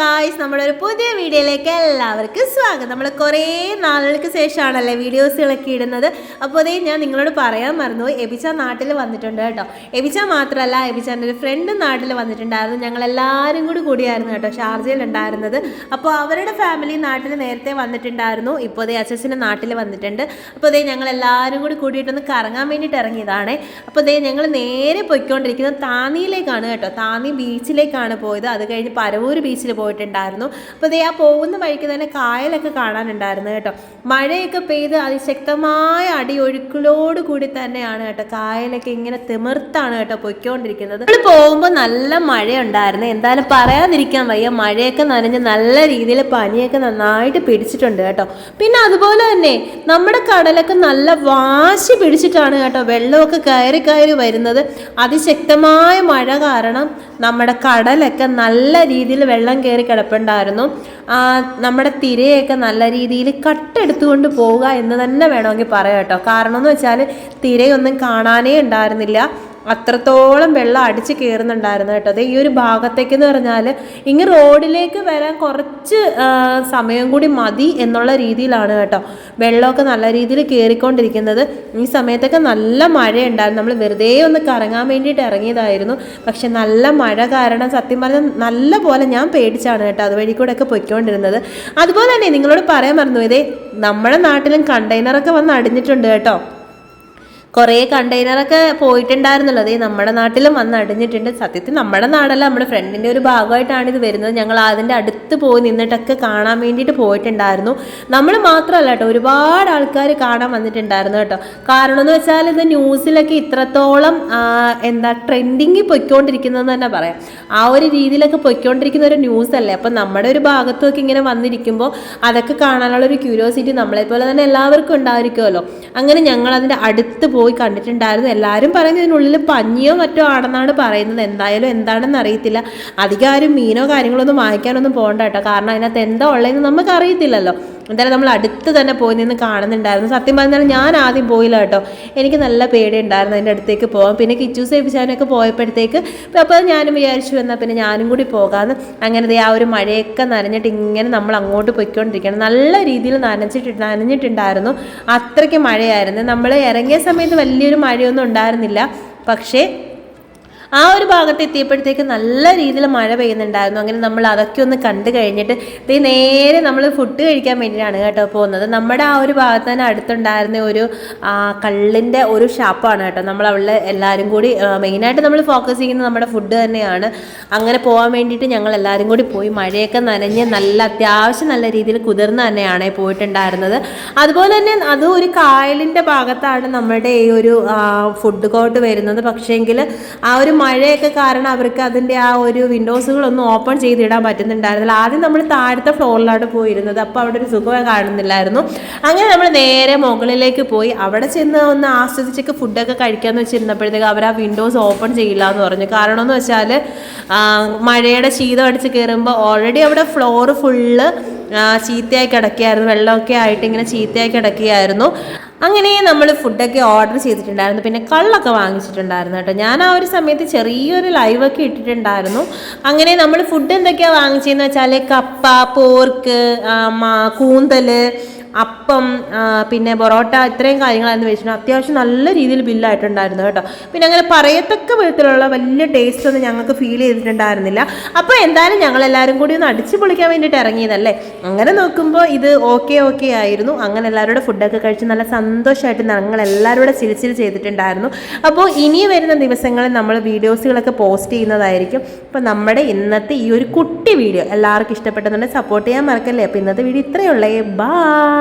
Guys, നമ്മുടെ ഒരു പുതിയ വീഡിയോയിലേക്ക് എല്ലാവർക്കും സ്വാഗതം. നമ്മൾ കുറേ നാളുകൾക്ക് ശേഷമാണല്ലേ വീഡിയോസുകളൊക്കെ ഇടുന്നത്. അപ്പോൾ അതേ ഞാൻ നിങ്ങളോട് പറയാൻ മറന്നുപോയി, എബിച്ച നാട്ടിൽ വന്നിട്ടുണ്ട് കേട്ടോ. എബിച്ച മാത്രമല്ല, എബിച്ചാൻ്റെ ഒരു ഫ്രണ്ട് നാട്ടിൽ വന്നിട്ടുണ്ടായിരുന്നു. ഞങ്ങളെല്ലാവരും കൂടിയായിരുന്നു കേട്ടോ ഷാർജയിലുണ്ടായിരുന്നത്. അപ്പോൾ അവരുടെ ഫാമിലി നാട്ടിൽ നേരത്തെ വന്നിട്ടുണ്ടായിരുന്നു. ഇപ്പോൾ അതേ അച്ഛൻ്റെ നാട്ടിൽ വന്നിട്ടുണ്ട്. അപ്പോൾ അതേ ഞങ്ങളെല്ലാവരും കൂടിയിട്ടൊന്ന് കറങ്ങാൻ വേണ്ടിയിട്ട് ഇറങ്ങിയതാണ്. അപ്പോൾ അതേ ഞങ്ങൾ നേരെ പോയിക്കൊണ്ടിരിക്കുന്നത് താന്നിയിലേക്കാണ് കേട്ടോ. താന്നി ബീച്ചിലേക്കാണ് പോയത്. അത് കഴിഞ്ഞ് പരവൂർ ബീച്ചിൽ പോയിട്ടുണ്ടായിരുന്നു. അപ്പോൾ ഇതേ ആ പോകുന്ന വഴിക്ക് തന്നെ കായലൊക്കെ കാണാനുണ്ടായിരുന്നു കേട്ടോ. മഴയൊക്കെ പെയ്ത് അതിശക്തമായ അടിയൊഴുക്കിലോട് കൂടി തന്നെയാണ് കേട്ടോ കായലൊക്കെ ഇങ്ങനെ തിമിർത്താണ് കേട്ടോ പൊയ്ക്കൊണ്ടിരിക്കുന്നത്. നമ്മൾ പോകുമ്പോൾ നല്ല മഴയുണ്ടായിരുന്നു. എന്തായാലും പറയാതിരിക്കാൻ വയ്യ, മഴയൊക്കെ നനഞ്ഞ് നല്ല രീതിയിൽ പനിയൊക്കെ നന്നായിട്ട് പിടിച്ചിട്ടുണ്ട് കേട്ടോ. പിന്നെ അതുപോലെ തന്നെ നമ്മുടെ കടലൊക്കെ നല്ല വാശി പിടിച്ചിട്ടാണ് കേട്ടോ വെള്ളമൊക്കെ കയറി വരുന്നത്. അതിശക്തമായ മഴ കാരണം നമ്മുടെ കടലൊക്കെ നല്ല രീതിയിൽ വെള്ളം കയറി കിടപ്പുണ്ടായിരുന്നു. നമ്മുടെ തിരയൊക്കെ നല്ല രീതിയിൽ കട്ടെടുത്തുകൊണ്ട് പോവുക എന്ന് തന്നെ വേണമെങ്കിൽ പറയാം കേട്ടോ. കാരണം എന്ന് വെച്ചാൽ തിരയൊന്നും കാണാനേ ഉണ്ടായിരുന്നില്ല, അത്രത്തോളം വെള്ളം അടിച്ച് കയറുന്നുണ്ടായിരുന്നു കേട്ടോ. അത് ഈ ഒരു ഭാഗത്തേക്കെന്ന് പറഞ്ഞാൽ ഇങ്ങ് റോഡിലേക്ക് വരാൻ കുറച്ച് സമയം കൂടി മതി എന്നുള്ള രീതിയിലാണ് കേട്ടോ വെള്ളമൊക്കെ നല്ല രീതിയിൽ കയറിക്കൊണ്ടിരിക്കുന്നത്. ഈ സമയത്തൊക്കെ നല്ല മഴയുണ്ടായിരുന്നു. നമ്മൾ വെറുതെ ഒന്ന് കറങ്ങാൻ വേണ്ടിയിട്ട് ഇറങ്ങിയതായിരുന്നു. പക്ഷെ നല്ല മഴ കാരണം സത്യം പറഞ്ഞാൽ നല്ല പോലെ ഞാൻ പേടിച്ചാണ് കേട്ടോ അതുവഴി കൂടെ ഒക്കെ പൊയ്ക്കൊണ്ടിരുന്നത്. അതുപോലെ തന്നെ നിങ്ങളോട് പറയാൻ മറന്നു, ഇതേ നമ്മുടെ നാട്ടിലും കണ്ടെയ്നറൊക്കെ വന്ന് അടിഞ്ഞിട്ടുണ്ട് കേട്ടോ. കുറേ കണ്ടെയ്നറൊക്കെ പോയിട്ടുണ്ടായിരുന്നല്ലോ, അതേ നമ്മുടെ നാട്ടിലും വന്ന് അടിഞ്ഞിട്ടുണ്ട്. സത്യത്തിൽ നമ്മുടെ നാടല്ല, നമ്മുടെ ഫ്രണ്ടിൻ്റെ ഒരു ഭാഗമായിട്ടാണ് ഇത് വരുന്നത്. ഞങ്ങൾ അതിൻ്റെ അടുത്ത് പോയി നിന്നിട്ടൊക്കെ കാണാൻ വേണ്ടിയിട്ട് പോയിട്ടുണ്ടായിരുന്നു. നമ്മൾ മാത്രമല്ല കേട്ടോ, ഒരുപാട് ആൾക്കാർ കാണാൻ വന്നിട്ടുണ്ടായിരുന്നു കേട്ടോ. കാരണം എന്ന് വെച്ചാൽ ഇത് ന്യൂസിലൊക്കെ ഇത്രത്തോളം ട്രെൻഡിങ്ങിൽ പൊയ്ക്കൊണ്ടിരിക്കുന്നതെന്ന് തന്നെ പറയാം. ആ ഒരു രീതിയിലൊക്കെ പൊയ്ക്കൊണ്ടിരിക്കുന്ന ഒരു ന്യൂസ് അല്ലേ. അപ്പം നമ്മുടെ ഒരു ഭാഗത്തൊക്കെ ഇങ്ങനെ വന്നിരിക്കുമ്പോൾ അതൊക്കെ കാണാനുള്ളൊരു ക്യൂരിയോസിറ്റി നമ്മളെപ്പോലെ തന്നെ എല്ലാവർക്കും ഉണ്ടായിരിക്കുമല്ലോ. അങ്ങനെ ഞങ്ങൾ അതിൻ്റെ അടുത്ത് പോയി കണ്ടിട്ടുണ്ടായിരുന്നു. എല്ലാവരും പറയുന്നത് ഇതിനുള്ളിൽ പഞ്ഞിയോ മറ്റോ ആണെന്നാണ് പറയുന്നത്. എന്തായാലും എന്താണെന്ന് അറിയത്തില്ല. അധികം ആരും മീനോ കാര്യങ്ങളൊന്നും വാങ്ങിക്കാനൊന്നും പോകണ്ട കേട്ടോ. കാരണം അതിനകത്ത് എന്താ ഉള്ളതെന്ന് നമുക്ക് അറിയത്തില്ലല്ലോ. എന്തായാലും നമ്മൾ അടുത്ത് തന്നെ പോയി നിന്ന് കാണുന്നുണ്ടായിരുന്നു. സത്യം പറഞ്ഞാൽ ഞാൻ ആദ്യം പോയില്ല കേട്ടോ. എനിക്ക് നല്ല പേടിയുണ്ടായിരുന്നു അതിൻ്റെ അടുത്തേക്ക് പോകാൻ. പിന്നെ കിച്ചൂസ് ഏൽപ്പിച്ചാനൊക്കെ പോയപ്പോഴത്തേക്ക് അപ്പോൾ ഞാനും വിചാരിച്ചു എന്നാൽ പിന്നെ ഞാനും കൂടി പോകാമെന്ന്. അങ്ങനെ ആ ഒരു മഴയൊക്കെ നനഞ്ഞിട്ട് ഇങ്ങനെ നമ്മൾ അങ്ങോട്ട് പോയിക്കൊണ്ടിരിക്കണം. നല്ല രീതിയിൽ നനഞ്ഞിട്ടുണ്ടായിരുന്നു. അത്രയ്ക്ക് മഴയായിരുന്നു. നമ്മൾ ഇറങ്ങിയ സമയത്ത് വലിയൊരു മഴയൊന്നും ഉണ്ടായിരുന്നില്ല. പക്ഷേ ആ ഒരു ഭാഗത്ത് എത്തിയപ്പോഴത്തേക്ക് നല്ല രീതിയിൽ മഴ പെയ്യുന്നുണ്ടായിരുന്നു. അങ്ങനെ നമ്മൾ അതൊക്കെ ഒന്ന് കണ്ടു കഴിഞ്ഞിട്ട് നേരെ നമ്മൾ ഫുഡ് കഴിക്കാൻ വേണ്ടിയിട്ടാണ് കേട്ടോ പോകുന്നത്. നമ്മുടെ ആ ഒരു ഭാഗത്ത് തന്നെ അടുത്തുണ്ടായിരുന്ന ഒരു കള്ളിൻ്റെ ഒരു ഷാപ്പാണ് കേട്ടോ. നമ്മൾ അവിടെ എല്ലാവരും കൂടി മെയിനായിട്ട് നമ്മൾ ഫോക്കസ് ചെയ്യുന്നത് നമ്മുടെ ഫുഡ് തന്നെയാണ്. അങ്ങനെ പോകാൻ വേണ്ടിയിട്ട് ഞങ്ങൾ എല്ലാവരും കൂടി പോയി. മഴയൊക്കെ നനഞ്ഞ് നല്ല അത്യാവശ്യം നല്ല രീതിയിൽ കുതിർന്ന് തന്നെയാണ് പോയിട്ടുണ്ടായിരുന്നത്. അതുപോലെ തന്നെ അത് ഒരു കായലിൻ്റെ ഭാഗത്താണ് നമ്മുടെ ഈ ഒരു ഫുഡ് കോർട്ട് വരുന്നത്. പക്ഷേങ്കിൽ ആ ഒരു മഴയൊക്കെ കാരണം അവർക്ക് അതിൻ്റെ ആ ഒരു വിൻഡോസുകളൊന്നും ഓപ്പൺ ചെയ്തിടാൻ പറ്റുന്നുണ്ടായിരുന്നില്ല. ആദ്യം നമ്മൾ താഴത്തെ ഫ്ലോറിലാണ് പോയിരുന്നത്. അപ്പോൾ അവിടെ ഒരു സുഖം കാണുന്നില്ലായിരുന്നു. അങ്ങനെ നമ്മൾ നേരെ മുകളിലേക്ക് പോയി. അവിടെ ചെന്ന് ഒന്ന് ആസ്വദിച്ചൊക്കെ ഫുഡൊക്കെ കഴിക്കാമെന്ന് വെച്ചിരുന്നപ്പോഴത്തേക്ക് അവർ ആ വിൻഡോസ് ഓപ്പൺ ചെയ്യില്ല എന്ന് പറഞ്ഞു. കാരണം എന്ന് വെച്ചാൽ മഴയുടെ ശീതം അടിച്ച് കയറുമ്പോൾ ഓൾറെഡി അവിടെ ഫ്ലോറ് ഫുള്ള് ചീത്തയായി കിടക്കുകയായിരുന്നു. വെള്ളമൊക്കെ ആയിട്ട് ഇങ്ങനെ ചീത്തയായി കിടക്കുകയായിരുന്നു. അങ്ങനെ നമ്മൾ ഫുഡൊക്കെ ഓർഡർ ചെയ്തിട്ടുണ്ടായിരുന്നു. പിന്നെ കള്ളൊക്കെ വാങ്ങിച്ചിട്ടുണ്ടായിരുന്നു കേട്ടോ. ഞാൻ ആ ഒരു സമയത്ത് ചെറിയൊരു ലൈവൊക്കെ ഇട്ടിട്ടുണ്ടായിരുന്നു. അങ്ങനെ നമ്മൾ ഫുഡ് എന്തൊക്കെയാണ് വാങ്ങിച്ചതെന്ന് വെച്ചാൽ കപ്പ, പോർക്ക്, കൂന്തൽ, അപ്പം, പിന്നെ പൊറോട്ട, ഇത്രയും കാര്യങ്ങളായിരുന്നു വെച്ചിട്ടുണ്ട്. അത്യാവശ്യം നല്ല രീതിയിൽ ബില്ലായിട്ടുണ്ടായിരുന്നു കേട്ടോ. പിന്നെ അങ്ങനെ പറയത്തക്ക വിധത്തിലുള്ള വലിയ ടേസ്റ്റ് ഒന്നും ഞങ്ങൾക്ക് ഫീൽ ചെയ്തിട്ടുണ്ടായിരുന്നില്ല. അപ്പോൾ എന്തായാലും ഞങ്ങളെല്ലാവരും കൂടി ഒന്ന് അടിച്ചു പൊളിക്കാൻ വേണ്ടിയിട്ട് ഇറങ്ങിയതല്ലേ. അങ്ങനെ നോക്കുമ്പോൾ ഇത് ഓക്കെ ആയിരുന്നു. അങ്ങനെ എല്ലാവരുടെ ഫുഡൊക്കെ കഴിച്ച് നല്ല സന്തോഷമായിട്ട് ഞങ്ങളെല്ലാവരും കൂടെ ചിരിച്ചിൽ ചെയ്തിട്ടുണ്ടായിരുന്നു. അപ്പോൾ ഇനി വരുന്ന ദിവസങ്ങളിൽ നമ്മൾ വീഡിയോസുകളൊക്കെ പോസ്റ്റ് ചെയ്യുന്നതായിരിക്കും. അപ്പോൾ നമ്മുടെ ഇന്നത്തെ ഈ ഒരു കുട്ടി വീഡിയോ എല്ലാവർക്കും ഇഷ്ടപ്പെട്ടെന്നുണ്ടെങ്കിൽ സപ്പോർട്ട് ചെയ്യാൻ മറക്കല്ലേ. അപ്പോൾ ഇന്നത്തെ വീഡിയോ ഇത്രയേ ഉള്ളേ. ബൈ.